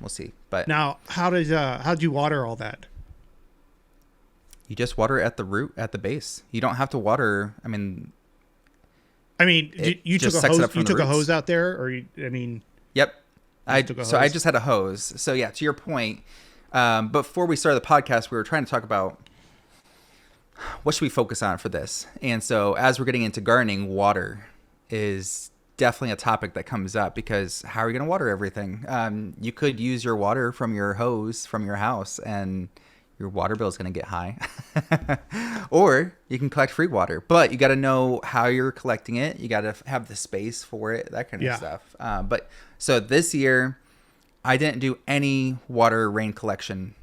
we'll see. But Now, how'd you water all that? you just water at the root, at the base. You don't have to water. I mean, You took just a sucks it hose. up from You the took a roots. hose out there, or Yep. you took a So I hose? just had a hose. So yeah, to your point, before we started the podcast, we were trying to talk about what should we focus on for this. And so as we're getting into gardening, water is definitely a topic that comes up because how are you going to water everything? You could use your water from your hose from your house and your water bill is going to get high. Or you can collect free water, but you got to know how you're collecting it. You got to have the space for it, that kind of Yeah. stuff. But so this year I didn't do any rain collection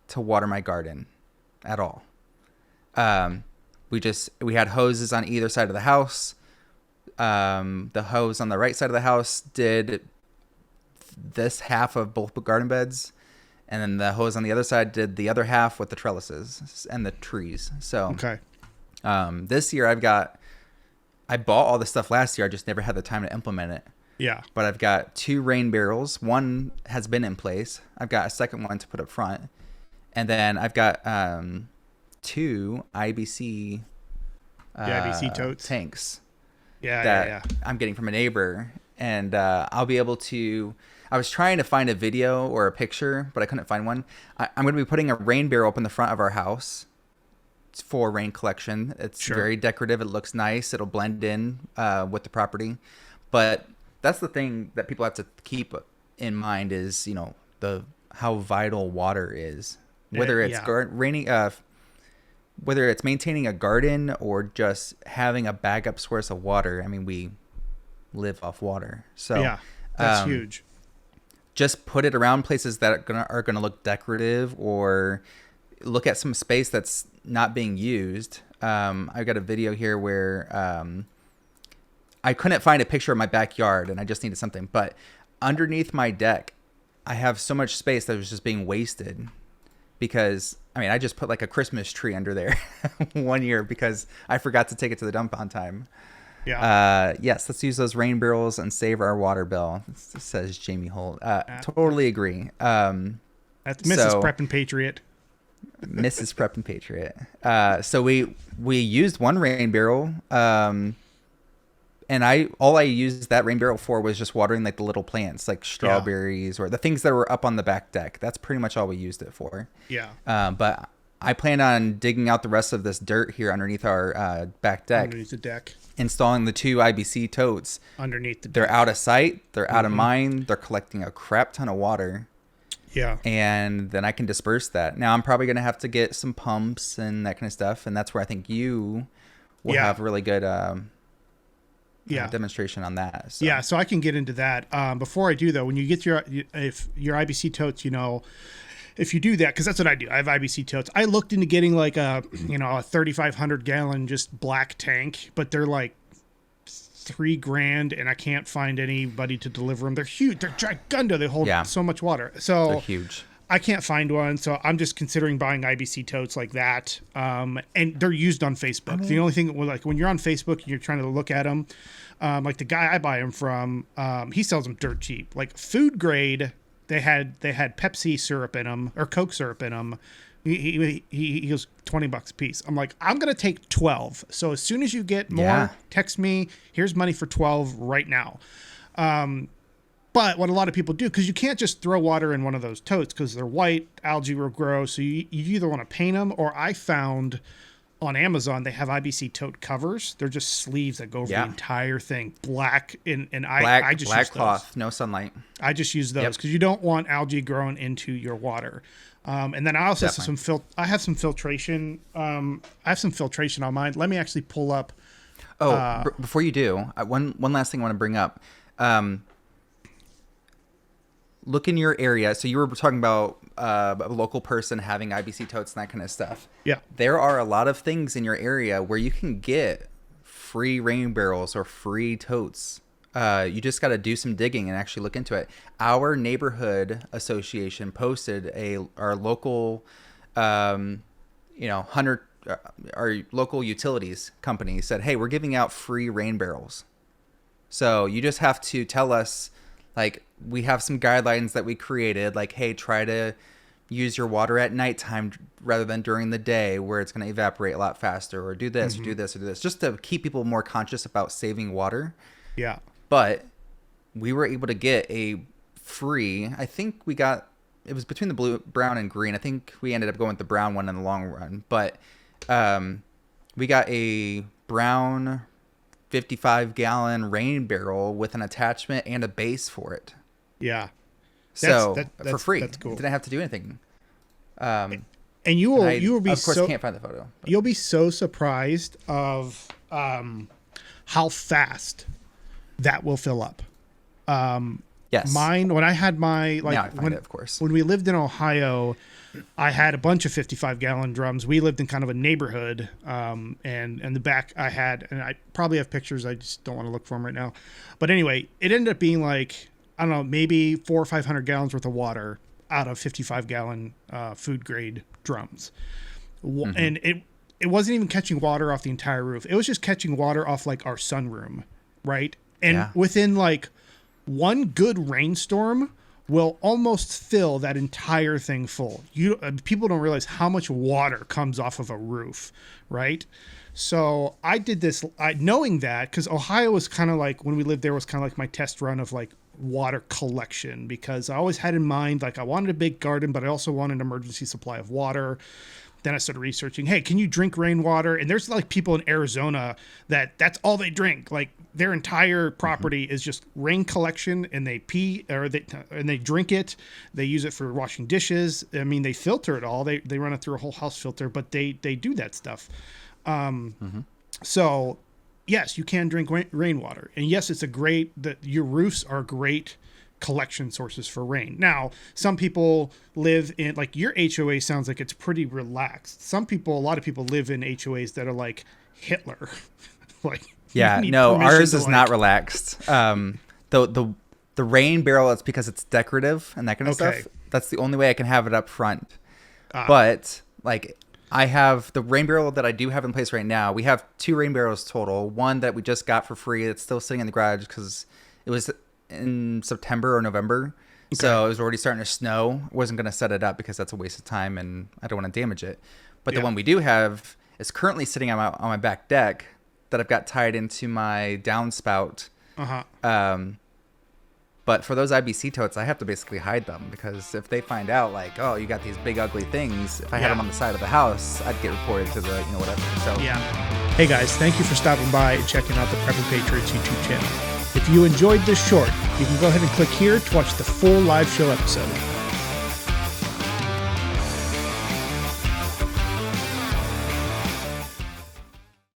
to water my garden at all. We had hoses on either side of the house. The hose on the right side of the house did this half of both garden beds, and then the hose on the other side did the other half with the trellises and the trees. So Okay. this year I bought all this stuff last year. I just never had the time to implement it. Yeah. But I've got 2 rain barrels. One has been in place. I've got a second one to put up front, and then I've got 2 IBC IBC totes tanks Yeah. that Yeah. I'm getting from a neighbor, and I'll be able to. I was trying to find a video or a picture, but I couldn't find one. I'm going to be putting a rain barrel up in the front of our house for rain collection. It's Sure. very decorative. It looks nice. It'll blend in with the property, but that's the thing that people have to keep in mind is how vital water is, whether it's Yeah. raining. Whether it's maintaining a garden or just having a backup source of water. I mean, we live off water. So Yeah. That's huge. just put it around places that are gonna look decorative, or look at some space that's not being used. I've got a video here where I couldn't find a picture of my backyard and I just needed something. But underneath my deck, I have so much space that was just being wasted because I just put like a Christmas tree under there one year because I forgot to take it to the dump on time. Yeah. Yes, let's use those rain barrels and save our water bill, says Jamie Holt. Totally agree. That's Mrs. Prep and Patriot. Mrs. Prep and Patriot. So we used one rain barrel, and all I used that rain barrel for was just watering like the little plants, like strawberries or the things that were up on the back deck. That's pretty much all we used it for. Yeah. But I plan on digging out the rest of this dirt here underneath our back deck, Underneath the deck. installing the 2 IBC totes. Underneath the They're deck. out of sight. They're out of mind. They're collecting a crap ton of water. Yeah. And then I can disperse that. Now I'm probably going to have to get some pumps and that kind of stuff. And that's where I think you will have really good demonstration on that. So. Yeah, so I can get into that. Before I do though, when you get your IBC totes, if you do that, because that's what I do. I have IBC totes. I looked into getting like a 3,500 gallon just black tank, but they're like $3,000, and I can't find anybody to deliver them. They're huge. They're gigunda. They hold so much water. So they're huge. I can't find one, so I'm just considering buying IBC totes like that. And they're used on Facebook. The only thing, like when you're on Facebook and you're trying to look at them, like the guy I buy them from, he sells them dirt cheap. Like food grade, they had Pepsi syrup in them or Coke syrup in them. He goes $20 a piece. I'm like, I'm gonna take 12. So as soon as you get more, text me. Here's money for 12 right now. But what a lot of people do, because you can't just throw water in one of those totes because they're white, algae will grow. So you either want to paint them, or I found on Amazon they have IBC tote covers. They're just sleeves that go over the entire thing, black. I just black use cloth, those. No sunlight. I just use those because you don't want algae growing into your water. And then I also have some filtration. I have some filtration on mine. Let me actually pull up. Before you do, one last thing I want to bring up. Look in your area. So you were talking about a local person having IBC totes and that kind of stuff. Yeah. There are a lot of things in your area where you can get free rain barrels or free totes. You just got to do some digging and actually look into it. Our neighborhood association posted our local, our local utilities company said, hey, we're giving out free rain barrels. So you just have to tell us, Like, we have some guidelines that we created, like, hey, try to use your water at nighttime rather than during the day where it's going to evaporate a lot faster, or do this, or do this, or do this, just to keep people more conscious about saving water. Yeah. But we were able to get a free, I think we got, it was between the blue, brown, and green. I think we ended up going with the brown one in the long run. But we got a brown 55-gallon rain barrel with an attachment and a base for it. Yeah. So for free. That's cool. Didn't have to do anything. And you will be, of course, can't find the photo. But you'll be so surprised of how fast that will fill up. Yes. Mine, when I had my, like, now I find it, of course. When we lived in Ohio, I had a bunch of 55-gallon drums. We lived in kind of a neighborhood, and in the back I had, and I probably have pictures, I just don't want to look for them right now. But anyway, it ended up being like, I don't know, maybe 400 or 500 gallons worth of water out of 55-gallon food grade drums. Mm-hmm. And it wasn't even catching water off the entire roof. It was just catching water off like our sunroom, right? And within like one good rainstorm will almost fill that entire thing full. People don't realize how much water comes off of a roof, right? So I did this knowing that, because Ohio was kind of like, when we lived there, was kind of like my test run of like water collection, because I always had in mind, like, I wanted a big garden, but I also wanted an emergency supply of water. Then I started researching, hey, can you drink rainwater? And there's like people in Arizona that's all they drink. Like, their entire property is just rain collection, and they pee, or they drink it. They use it for washing dishes. I mean, they filter it all. They run it through a whole house filter, but they do that stuff. So yes, you can drink rainwater, and yes, it's your roofs are great collection sources for rain. Now, some people live in, like, your HOA sounds like it's pretty relaxed. A lot of people live in HOAs that are like Hitler. Like, ours is not relaxed. The rain barrel, it's because it's decorative and that kind of stuff. That's the only way I can have it up front. But like, I have the rain barrel that I do have in place right now. We have 2 rain barrels total. One that we just got for free. It's still sitting in the garage because it was in September or November. Okay. So it was already starting to snow. I wasn't going to set it up because that's a waste of time and I don't want to damage it. But the one we do have is currently sitting on my back deck that I've got tied into my downspout. But for those IBC totes, I have to basically hide them, because if they find out, like, oh, you got these big ugly things, if I had them on the side of the house, I'd get reported to the, whatever. So Hey guys, thank you for stopping by and checking out the Prepping Patriots YouTube channel. If you enjoyed this short, you can go ahead and click here to watch the full live show episode.